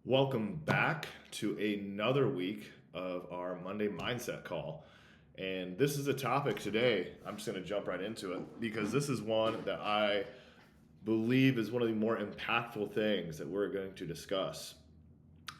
Welcome back to another week of our Monday Mindset Call. And this is a topic today. I'm just going to jump right into it because this is one that I believe is one of the more impactful things that we're going to discuss.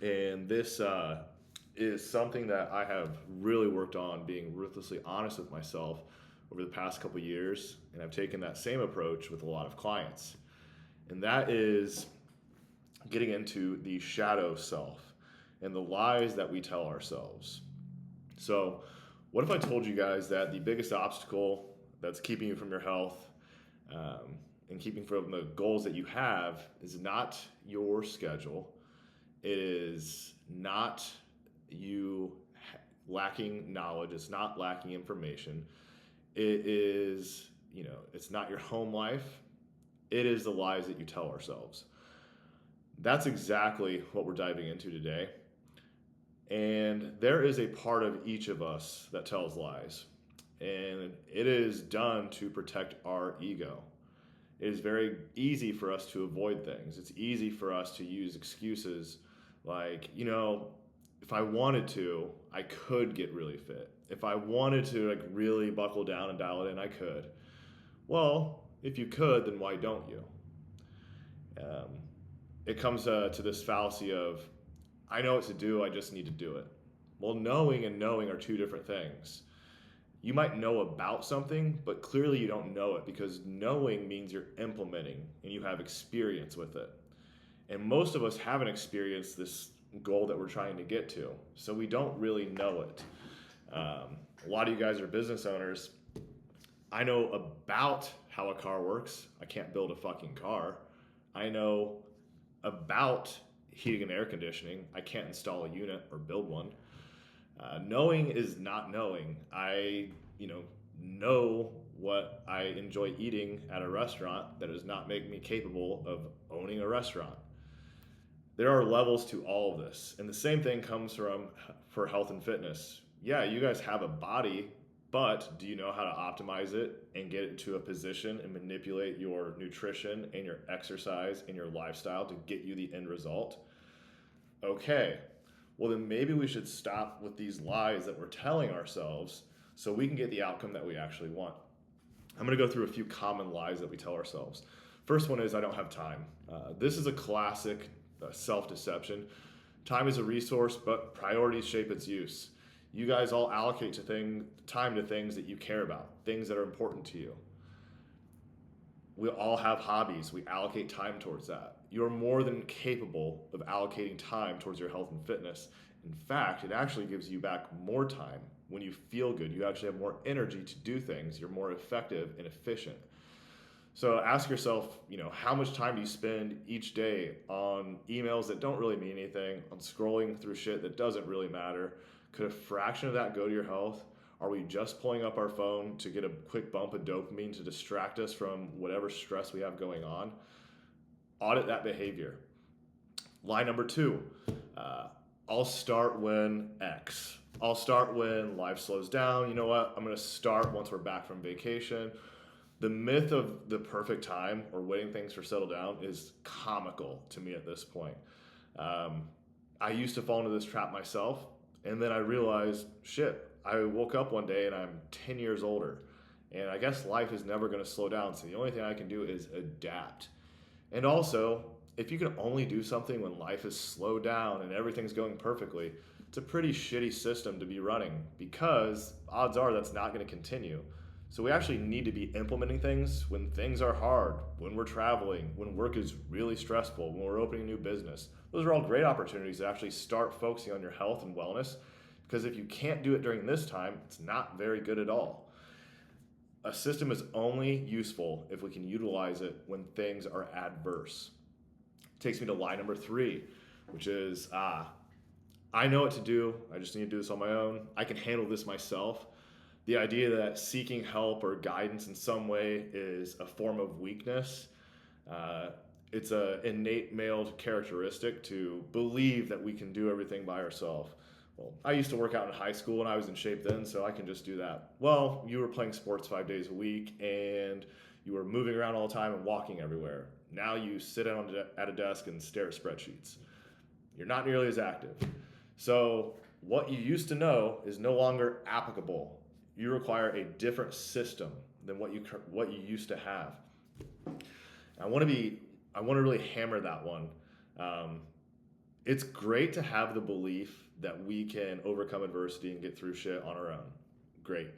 And this is something that I have really worked on being ruthlessly honest with myself over the past couple years. And I've taken that same approach with a lot of clients. And that is getting into the shadow self and the lies that we tell ourselves. So, what if I told you guys that the biggest obstacle that's keeping you from your health and keeping from the goals that you have is not your schedule? It is not you lacking knowledge. It's not lacking information. It is, it's not your home life. It is the lies that you tell ourselves. That's exactly what we're diving into today. And there is a part of each of us that tells lies. And it is done to protect our ego. It is very easy for us to avoid things. It's easy for us to use excuses like, if I wanted to, I could get really fit. If I wanted to really buckle down and dial it in, I could. Well, if you could, then why don't you? Um, it comes to this fallacy of I know what to do, I just need to do it. Well, knowing and knowing are two different things. You might know about something, but clearly you don't know it because knowing means you're implementing and you have experience with it. And most of us haven't experienced this goal that we're trying to get to, so we don't really know it. A lot of you guys are business owners. I know about how a car works. I can't build a fucking car. I know about heating and air conditioning. I can't install a unit or build one. Knowing is not knowing. I, know what I enjoy eating at a restaurant that does not make me capable of owning a restaurant. There are levels to all of this, and the same thing comes from for health and fitness. Yeah, you guys have a body, but do you know how to optimize it and get it to a position and manipulate your nutrition and your exercise and your lifestyle to get you the end result? Okay, well, then maybe we should stop with these lies that we're telling ourselves so we can get the outcome that we actually want. I'm going to go through a few common lies that we tell ourselves. First one is I don't have time. This is a classic self deception. Time is a resource, but priorities shape its use. You guys all allocate time to things that you care about, things that are important to you. We all have hobbies. We allocate time towards that. You're more than capable of allocating time towards your health and fitness. In fact, it actually gives you back more time when you feel good. You actually have more energy to do things. You're more effective and efficient. So ask yourself, how much time do you spend each day on emails that don't really mean anything, on scrolling through shit that doesn't really matter? Could a fraction of that go to your health? Are we just pulling up our phone to get a quick bump of dopamine to distract us from whatever stress we have going on? Audit that behavior. Lie number two, I'll start when X. I'll start when life slows down. You know what? I'm going to start once we're back from vacation. The myth of the perfect time or waiting things for settle down is comical to me at this point. I used to fall into this trap myself, and then I realized, shit, I woke up one day and I'm 10 years older. And I guess life is never going to slow down. So the only thing I can do is adapt. And also, if you can only do something when life is slowed down and everything's going perfectly, it's a pretty shitty system to be running because odds are that's not going to continue. So we actually need to be implementing things when things are hard, when we're traveling, when work is really stressful, when we're opening a new business. Those are all great opportunities to actually start focusing on your health and wellness because if you can't do it during this time, it's not very good at all. A system is only useful if we can utilize it when things are adverse. Takes me to lie number three, which is I know what to do. I just need to do this on my own. I can handle this myself. The idea that seeking help or guidance in some way is a form of weakness. Uh, it's an innate male characteristic to believe that we can do everything by ourselves. Well, I used to work out in high school and I was in shape then, so I can just do that. Well, you were playing sports 5 days a week and you were moving around all the time and walking everywhere. Now you sit at a desk and stare at spreadsheets. You're not nearly as active. So what you used to know is no longer applicable. You require a different system than what you used to have. I want to really hammer that one. Um, it's great to have the belief that we can overcome adversity and get through shit on our own. Great.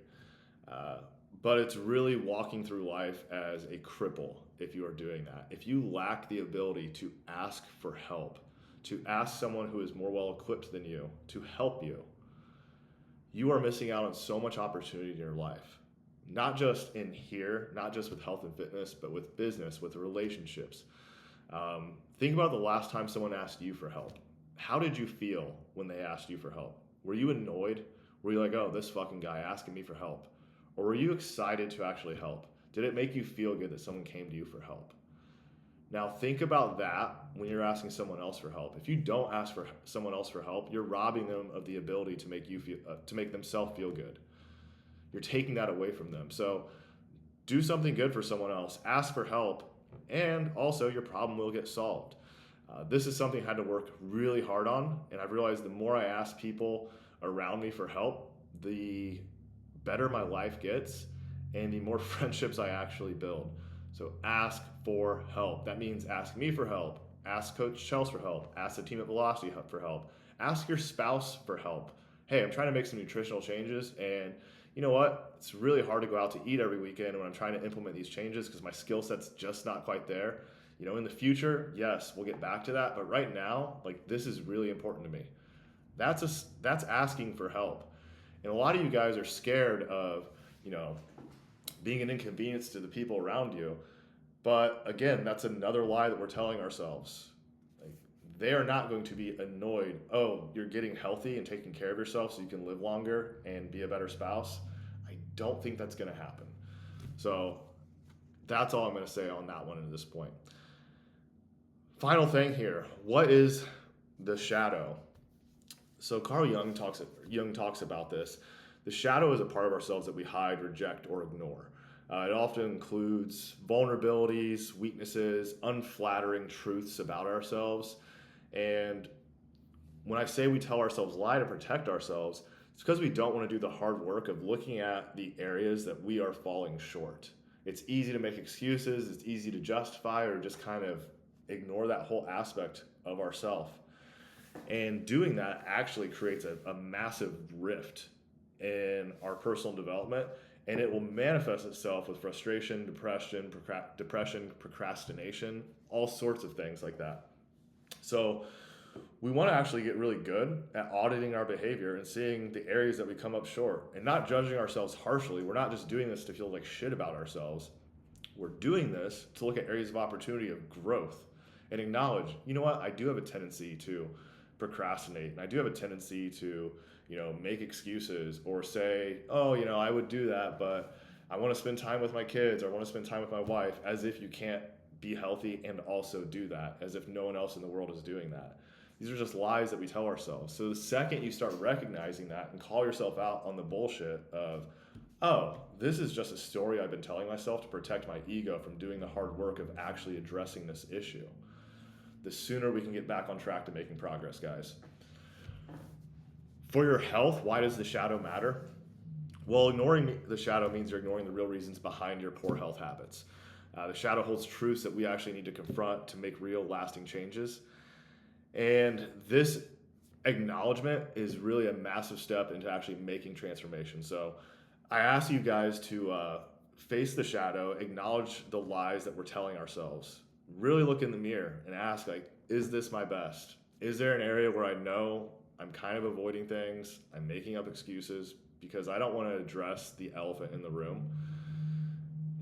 Uh, but it's really walking through life as a cripple if you are doing that. If you lack the ability to ask for help, to ask someone who is more well equipped than you to help you, you are missing out on so much opportunity in your life. Not just in here, not just with health and fitness, but with business, with relationships. Think about the last time someone asked you for help. How did you feel when they asked you for help? Were you annoyed? Were you like, oh, this fucking guy asking me for help? Or were you excited to actually help? Did it make you feel good that someone came to you for help? Now think about that when you're asking someone else for help. If you don't ask for someone else for help, you're robbing them of the ability to make themselves feel good. You're taking that away from them. So do something good for someone else. Ask for help, and also your problem will get solved. This is something I had to work really hard on, and I've realized the more I ask people around me for help, the better my life gets, and the more friendships I actually build. So ask for help. That means ask me for help, ask Coach Chels for help, ask the team at Velocity for help, ask your spouse for help. Hey, I'm trying to make some nutritional changes, and you know what? It's really hard to go out to eat every weekend when I'm trying to implement these changes because my skill set's just not quite there. You know, in the future, yes, we'll get back to that, but right now, like this is really important to me. That's asking for help. And a lot of you guys are scared of, you know, being an inconvenience to the people around you. But again, that's another lie that we're telling ourselves. Like, they are not going to be annoyed. Oh, you're getting healthy and taking care of yourself so you can live longer and be a better spouse. I don't think that's going to happen. So that's all I'm going to say on that one at this point. Final thing here. What is the shadow? So Carl Jung talks about this. The shadow is a part of ourselves that we hide, reject, or ignore. It often includes vulnerabilities, weaknesses, unflattering truths about ourselves. And when I say we tell ourselves lie to protect ourselves, it's because we don't want to do the hard work of looking at the areas that we are falling short. It's easy to make excuses, it's easy to justify or just kind of ignore that whole aspect of ourself. And doing that actually creates a massive rift in our personal development, and it will manifest itself with frustration, depression, procrastination, all sorts of things like that. So we want to actually get really good at auditing our behavior and seeing the areas that we come up short and not judging ourselves harshly. We're not just doing this to feel like shit about ourselves. We're doing this to look at areas of opportunity of growth and acknowledge, you know what, I do have a tendency to procrastinate, and I do have a tendency to, you know, make excuses or say, oh, you know, I would do that, but I want to spend time with my kids or I want to spend time with my wife, as if you can't be healthy and also do that, as if no one else in the world is doing that. These are just lies that we tell ourselves. So the second you start recognizing that and call yourself out on the bullshit of, oh, this is just a story I've been telling myself to protect my ego from doing the hard work of actually addressing this issue, the sooner we can get back on track to making progress, guys. For your health, why does the shadow matter? Well, ignoring the shadow means you're ignoring the real reasons behind your poor health habits. The shadow holds truths that we actually need to confront to make real, lasting changes. And this acknowledgement is really a massive step into actually making transformation. So I ask you guys to face the shadow, acknowledge the lies that we're telling ourselves. Really look in the mirror and ask, like, is this my best? Is there an area where I know I'm kind of avoiding things, I'm making up excuses because I don't want to address the elephant in the room?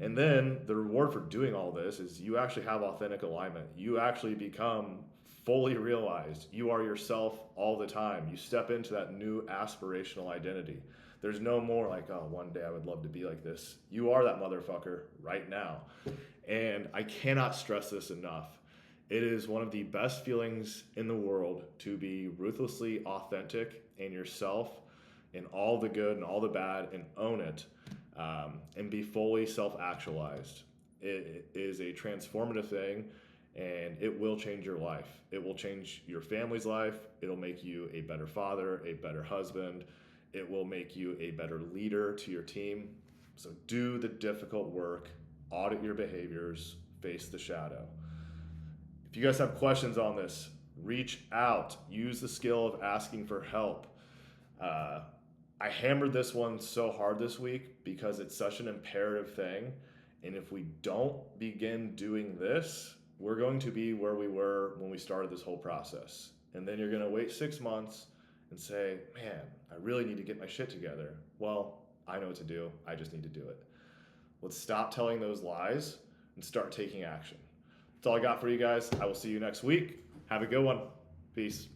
And then the reward for doing all this is you actually have authentic alignment. You actually become fully realized. You are yourself all the time. You step into that new aspirational identity. There's no more like, oh, one day I would love to be like this. You are that motherfucker right now. And I cannot stress this enough. It is one of the best feelings in the world to be ruthlessly authentic in yourself, in all the good and all the bad, and own it, and be fully self-actualized. It is a transformative thing, and it will change your life. It will change your family's life. It'll make you a better father, a better husband. It will make you a better leader to your team. So do the difficult work, audit your behaviors, face the shadow. If you guys have questions on this, reach out. Use the skill of asking for help. Uh, I hammered this one so hard this week because it's such an imperative thing. And if we don't begin doing this, we're going to be where we were when we started this whole process. And then you're going to wait 6 months and say, man, I really need to get my shit together. Well, I know what to do. I just need to do it. Let's stop telling those lies and start taking action. That's all I got for you guys. I will see you next week. Have a good one. Peace.